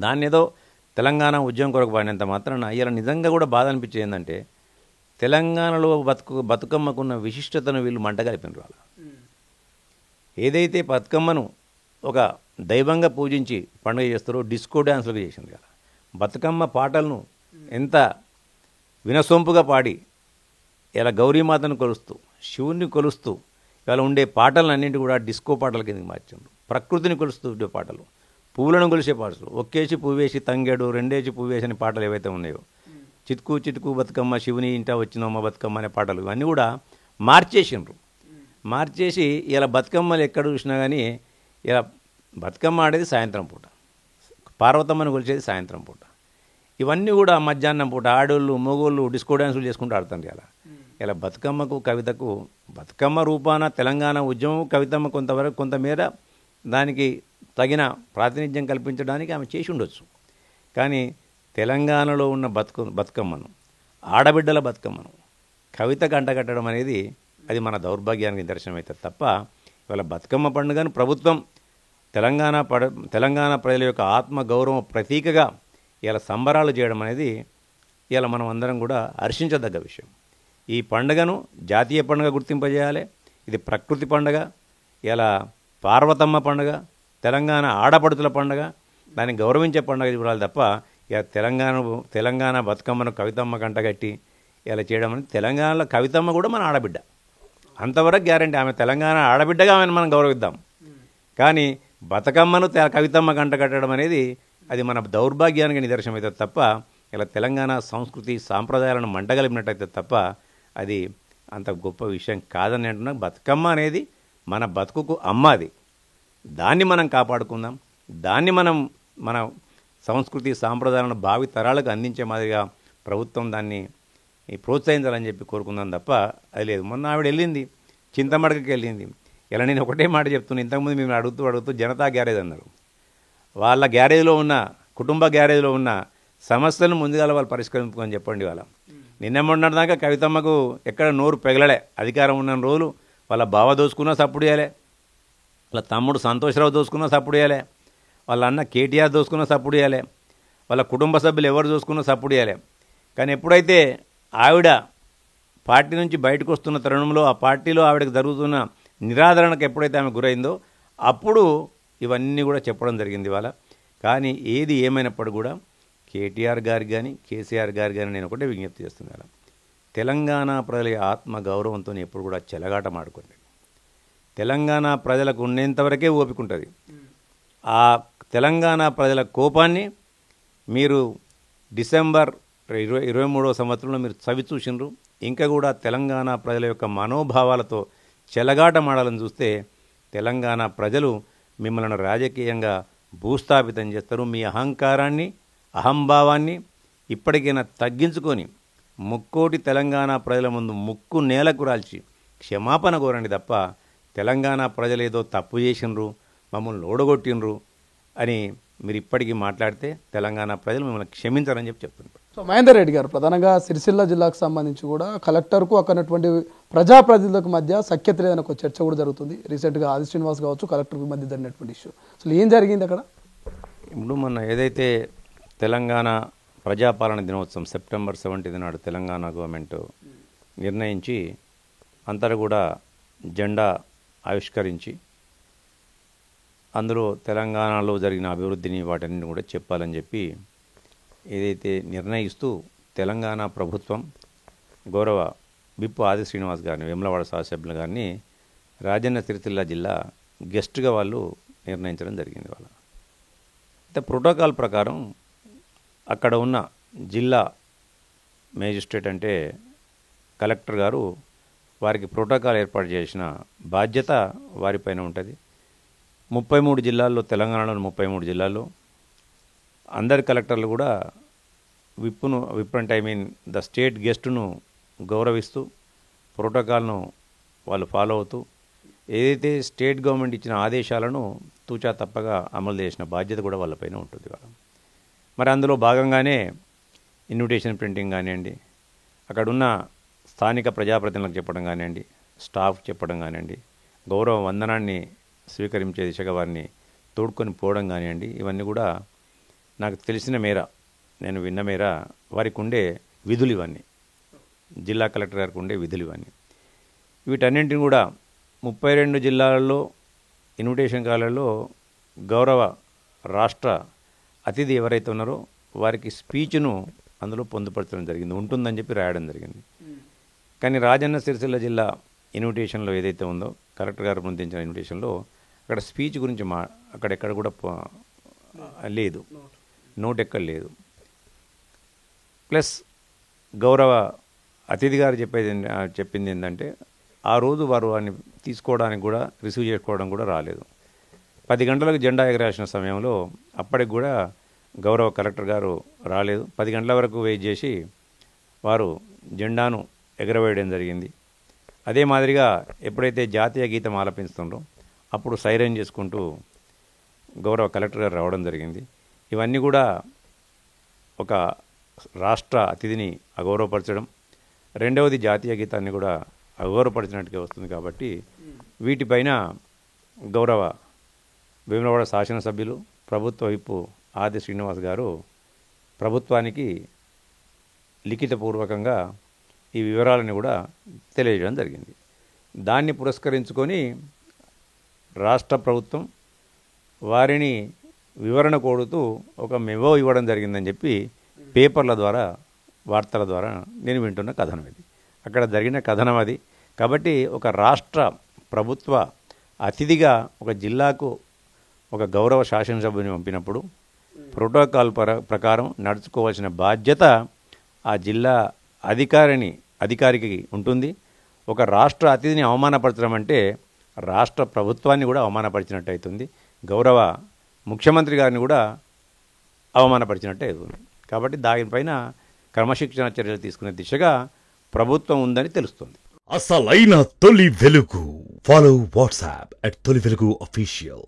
దాన్ని ఏదో తెలంగాణ ఉద్యమం కొరకు పాడినంత మాత్రాన ఇలా నిజంగా కూడా బాధ అనిపించేది ఏంటంటే తెలంగాణలో బతుకమ్మకున్న విశిష్టతను వీళ్ళు మంటగలిపినారు వాళ్ళు. ఏదైతే బతుకమ్మను ఒక దైవంగా పూజించి పండుగ చేస్తారో డిస్కో డ్యాన్సులు చేసింది కదా. బతుకమ్మ పాటలను ఎంత వినసొంపుగా పాడి ఇలా గౌరీమాతను కొలుస్తూ శివుణ్ణి కొలుస్తూ ఇవాళ ఉండే పాటలన్నింటి కూడా డిస్కో పాటల కిందకి మార్చారు. ప్రకృతిని కొలుస్తూ ఉండే పాటలు, పువ్వులను కొలిసే పాటలు, ఒక్కేసి పువ్వేసి తంగేడు రెండేసి పువ్వేసి అనే పాటలు ఏవైతే ఉన్నాయో, చితుకు చితుకు బతుకమ్మ శివుని ఇంట వచ్చినమ్మ బతుకమ్మ అనే పాటలు ఇవన్నీ కూడా మార్చేసిండ్రు. మార్చేసి ఇలా బతుకమ్మలు ఎక్కడ చూసినా కానీ ఇలా బతుకమ్మ ఆడేది సాయంత్రం పూట, పార్వతమ్మను కొలిచేది సాయంత్రం పూట, ఇవన్నీ కూడా మధ్యాహ్నం పూట ఆడోళ్ళు మగోళ్ళు డిస్కో డ్యాన్సులు చేసుకుంటూ ఆడుతుంది. ఇలా బతుకమ్మకు కవితకు బతుకమ్మ రూపాన తెలంగాణ ఉద్యమం కవితమ్మ కొంతమేర దానికి తగిన ప్రాతినిధ్యం కల్పించడానికి ఆమె చేసి ఉండొచ్చు. కానీ తెలంగాణలో ఉన్న బతుకమ్మను ఆడబిడ్డల బతుకమ్మను కవితకు అంటగట్టడం అనేది అది మన దౌర్భాగ్యానికి నిదర్శనం అవుతుంది తప్ప ఇవాళ బతుకమ్మ పండుగను ప్రభుత్వం తెలంగాణ ప్రజల యొక్క ఆత్మ గౌరవం ప్రతీకగా ఇలా సంబరాలు చేయడం అనేది ఇలా మనం అందరం కూడా హర్షించదగ్గ విషయం. ఈ పండుగను జాతీయ పండుగ గుర్తింపజేయాలి. ఇది ప్రకృతి పండుగ, ఇలా పార్వతమ్మ పండుగ, తెలంగాణ ఆడపడుతుల పండుగ, దాన్ని గౌరవించే పండుగ చూడాలి తప్ప ఇక తెలంగాణ బతుకమ్మను కవితమ్మ కంటగట్టి ఇలా చేయడం అనేది తెలంగాణలో కవితమ్మ కూడా మన ఆడబిడ్డ, అంతవరకు గ్యారంటీ. ఆమె తెలంగాణ ఆడబిడ్డగా ఆమెను మనం గౌరవిద్దాం. కానీ బతుకమ్మను కవితమ్మ కంటగట్టడం అనేది అది మన దౌర్భాగ్యానికి నిదర్శనం అవుతుంది తప్ప ఇలా తెలంగాణ సంస్కృతి సాంప్రదాయాలను మంటగలిపినట్టయితే తప్ప అది అంత గొప్ప విషయం కాదని అంటున్నా. బతుకమ్మ అనేది మన బతుకుకు అమ్మ, అది దాన్ని మనం కాపాడుకుందాం. దాన్ని మన సంస్కృతి సాంప్రదాయాలను భావి తరాలకు అందించే మాదిరిగా ప్రభుత్వం దాన్ని ప్రోత్సహించాలని చెప్పి కోరుకుందాం తప్ప అది లేదు. మొన్న ఆవిడ వెళ్ళింది చింతమడకకి వెళ్ళింది. ఇలా నేను ఒకటే మాట చెప్తున్నాను, ఇంతకుముందు మేము అడుగుతూ జనతా గ్యారేజ్ అన్నారు. వాళ్ళ గ్యారేజ్లో ఉన్న కుటుంబ గ్యారేజ్లో ఉన్న సమస్యలను ముందుగా వాళ్ళు పరిష్కరించుకొని చెప్పండి. వాళ్ళ నిన్న మొన్నటిదాకా కవితమ్మకు ఎక్కడ నోరు పెగలలే. అధికారం ఉన్న రోజులు వాళ్ళ బావ దోసుకున్నా సప్పుడు చేయాలి, వాళ్ళ తమ్ముడు సంతోషరావు దోసుకున్నా సప్పుడు చేయాలి, వాళ్ళ అన్న కేటీఆర్ దోసుకున్నా సప్పుడు చేయాలి, వాళ్ళ కుటుంబ సభ్యులు ఎవరు దోసుకున్నా సప్పుడు చేయాలి. కానీ ఎప్పుడైతే ఆవిడ పార్టీ నుంచి బయటకు వస్తున్న తరుణంలో ఆ పార్టీలో ఆవిడకి జరుగుతున్న నిరాదరణకు ఎప్పుడైతే ఆమె గురైందో అప్పుడు ఇవన్నీ కూడా చెప్పడం జరిగింది వాళ్ళ. కానీ ఏది ఏమైనప్పుడు కూడా కేటీఆర్ గారికి కానీ కేసీఆర్ గారికి కానీ నేను ఒకటే విజ్ఞప్తి చేస్తున్నాను, తెలంగాణ ప్రజల ఆత్మ గౌరవంతో ఎప్పుడు కూడా చెలగాట మాడుకోండి. తెలంగాణ ప్రజలకు ఉన్నంతవరకే ఓపిక ఉంటుంది. ఆ తెలంగాణ ప్రజల కోపాన్ని మీరు డిసెంబర్ 23వ సంవత్సరంలో మీరు చవి చూసినారు. ఇంకా కూడా తెలంగాణ ప్రజల యొక్క మనోభావాలతో చెలగాట మాడాలని చూస్తే తెలంగాణ ప్రజలు మిమ్మల్ని రాజకీయంగా భూస్థాపితం చేస్తారు. మీ అహంకారాన్ని అహంభావాన్ని ఇప్పటికైనా తగ్గించుకొని ముక్కోటి తెలంగాణ ప్రజల ముందు ముక్కు నేలకు రాల్చి క్షమాపణ కోరండి తప్ప తెలంగాణ ప్రజలు ఏదో తప్పు చేసినరు, మమ్మల్ని ఓడగొట్టినరు అని మీరు ఇప్పటికీ మాట్లాడితే తెలంగాణ ప్రజలు మిమ్మల్ని క్షమించారని చెప్తున్నారు. సో మహేందర్ రెడ్డి గారు, ప్రధానంగా సిరిసిల్ల జిల్లాకు సంబంధించి కూడా కలెక్టర్కు అక్కడటువంటి ప్రజాప్రతినిధులకు మధ్య సఖ్యత లేదని ఒక చర్చ కూడా జరుగుతుంది. రీసెంట్గా ఆది శ్రీనివాస్ కావచ్చు కలెక్టర్కి మధ్య జరిగినటువంటి ఇష్యూ, అసలు ఏం జరిగింది అక్కడ? ఇప్పుడు మొన్న ఏదైతే తెలంగాణ ప్రజాపాలన దినోత్సవం సెప్టెంబర్ 17 నాడు తెలంగాణ గవర్నమెంట్ నిర్ణయించి అంతటా కూడా జెండా ఆవిష్కరించి అందులో తెలంగాణలో జరిగిన అభివృద్ధిని వాటన్నిటిని కూడా చెప్పాలని చెప్పి ఏదైతే నిర్ణయిస్తూ తెలంగాణ ప్రభుత్వం గౌరవ విప్ ఆది శ్రీనివాస్ గారిని, వేములవాడ శాసనసభ్యులు గారిని రాజన్న సిరిసిల్ల జిల్లా గెస్ట్గా వాళ్ళు నిర్ణయించడం జరిగింది. వాళ్ళ అయితే ప్రోటోకాల్ ప్రకారం అక్కడ ఉన్న జిల్లా మేజిస్ట్రేట్ అంటే కలెక్టర్ గారు వారికి ప్రోటోకాల్ ఏర్పాటు చేసిన బాధ్యత వారిపైన ఉంటుంది. 33 జిల్లాల్లో, తెలంగాణలోని 33 జిల్లాల్లో అందరి కలెక్టర్లు కూడా విప్ అంటే ద స్టేట్ గెస్ట్ను గౌరవిస్తూ ప్రోటోకాల్ను వాళ్ళు ఫాలో అవుతూ ఏదైతే స్టేట్ గవర్నమెంట్ ఇచ్చిన ఆదేశాలను తూచా తప్పగా అమలు చేసిన బాధ్యత కూడా వాళ్ళపైన ఉంటుంది. మరి అందులో భాగంగానే ఇన్విటేషన్ ప్రింటింగ్ కానివ్వండి, అక్కడున్న స్థానిక ప్రజాప్రతినిధులకు చెప్పడం కానివ్వండి, స్టాఫ్ చెప్పడం కానివ్వండి, గౌరవ వందనాన్ని స్వీకరించే దిశగా వారిని తోడుకొని పోవడం కానివ్వండి, ఇవన్నీ కూడా నాకు తెలిసిన మేర, నేను విన్న మేర వారికి ఉండే విధులు ఇవన్నీ, జిల్లా కలెక్టర్ గారికి ఉండే విధులు ఇవన్నీ. వీటన్నింటిని కూడా 32 జిల్లాలలో ఇన్విటేషన్ కాలంలో గౌరవ రాష్ట్ర అతిథి ఎవరైతే ఉన్నారో వారికి స్పీచ్ను అందులో పొందుపరచడం జరిగింది, ఉంటుందని చెప్పి రాయడం జరిగింది. కానీ రాజన్న సిరిసిల్ల జిల్లా ఇన్విటేషన్లో ఏదైతే ఉందో, కలెక్టర్ గారు పొందించిన ఇన్విటేషన్లో అక్కడ స్పీచ్ గురించి అక్కడెక్కడ కూడా లేదు, నోట్ ఎక్కడ లేదు. ప్లస్ గౌరవ అతిథి గారు చెప్పింది ఏంటంటే ఆ రోజు వారు వారిని తీసుకోవడానికి కూడా, రిసీవ్ చేసుకోవడం కూడా రాలేదు. 10 గంటలకు జెండా ఎగరేసిన సమయంలో అప్పటికి కూడా గౌరవ కలెక్టర్ గారు రాలేదు. 10 గంటల వరకు వెయిట్ చేసి వారు జెండాను ఎగరవేయడం జరిగింది. అదే మాదిరిగా ఎప్పుడైతే జాతీయ గీతం ఆలపిస్తుండ్రో అప్పుడు సైరన్ చేసుకుంటూ గౌరవ కలెక్టర్ గారు రావడం జరిగింది. ఇవన్నీ కూడా ఒక రాష్ట్ర అతిథిని అగౌరవపరచడం, రెండవది జాతీయ గీతాన్ని కూడా అగౌరవపరిచినట్టుగా వస్తుంది. కాబట్టి వీటిపైన గౌరవ వేములవాడ శాసనసభ్యులు, ప్రభుత్వ విప్పు ఆది శ్రీనివాస్ గారు ప్రభుత్వానికి లిఖితపూర్వకంగా ఈ వివరాలను కూడా తెలియజేయడం జరిగింది. దాన్ని పురస్కరించుకొని రాష్ట్ర ప్రభుత్వం వారిని వివరణ కోరుతూ ఒక మెమో ఇవ్వడం జరిగిందని చెప్పి పేపర్ల ద్వారా, వార్తల ద్వారా నేను వింటున్న కథనం ఇది. అక్కడ జరిగిన కథనం అది. కాబట్టి ఒక రాష్ట్ర ప్రభుత్వ అతిథిగా ఒక జిల్లాకు ఒక గౌరవ శాసనసభ్యుని పంపినప్పుడు ప్రోటోకాల్ ప్రకారం నడుచుకోవాల్సిన బాధ్యత ఆ జిల్లా అధికారికి ఉంటుంది. ఒక రాష్ట్ర అతిథిని అవమానపరచడం అంటే రాష్ట్ర ప్రభుత్వాన్ని కూడా అవమానపరిచినట్టు అవుతుంది, గౌరవ ముఖ్యమంత్రి గారిని కూడా అవమానపరిచినట్టు అవుతుంది. కాబట్టి దానిపైన క్రమశిక్షణ చర్యలు తీసుకునే దిశగా ప్రభుత్వం ఉందని తెలుస్తుంది. అసలైన తొలి వెలుగు. ఫాలో వాట్సాప్ @తొలి వెలుగు official.